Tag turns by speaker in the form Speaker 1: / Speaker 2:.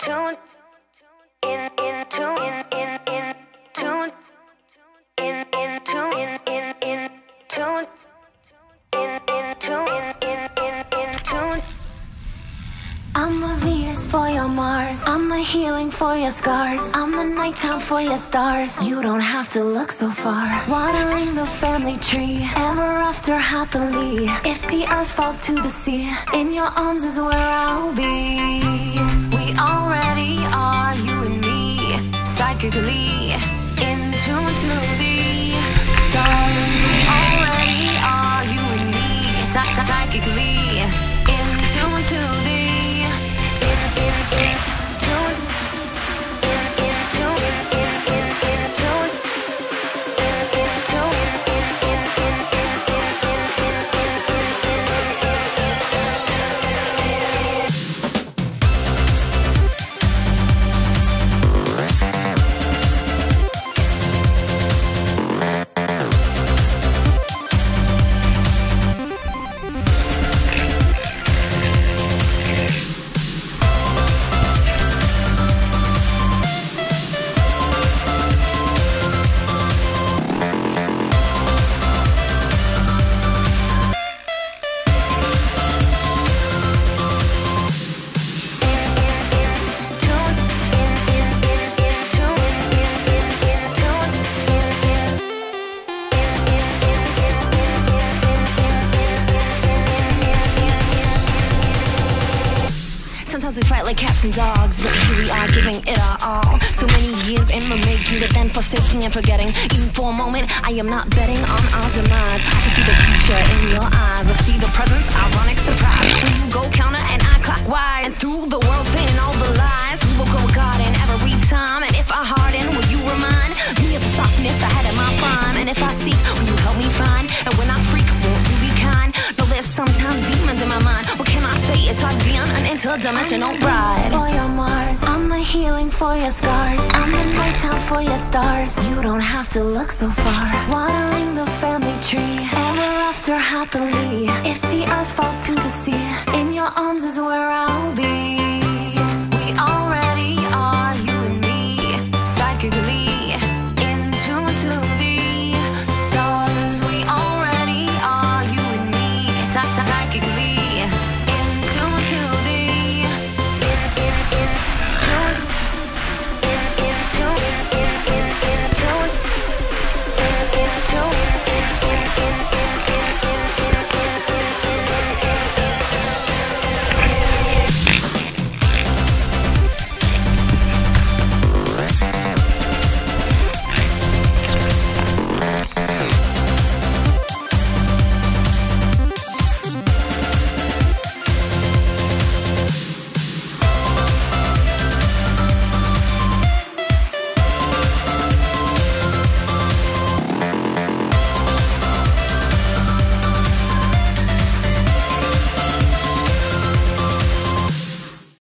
Speaker 1: tune, in tune, in tune, in tune, in tune, in tune, in tune. I'm the Venus for your Mars, I'm the healing for your scars, I'm the nighttime for your stars. You don't have to look so far. Watering the family tree, ever after happily. If the earth falls to the sea, in your arms is where I'll be. We already are, you and me, psychically in tune to the stars. We already are, you and me, psychically in tune to the Sometimes we fight like cats and dogs, but here we are giving it our all. So many years in the making, but then forsaking and forgetting. Even for a moment, I am not betting on our demise. I can see the future in your eyes, I see the presence, ironic surprise. When you go counter and I clockwise, through the world's pain and all the lies, we will go garden every time. And if I harden, will you remind me of the softness I had in my prime? And if I seek, will you help me find? And when I freak, won't you be kind? No, there's sometimes demons in my mind. What can I say? It's hard being an interdimensional ride. For your Mars, I'm the healing for your scars, I'm the nighttime for your stars. You don't have to look so far. Watering the family tree, ever after happily. If the earth falls to the sea, in your arms is where I'll be.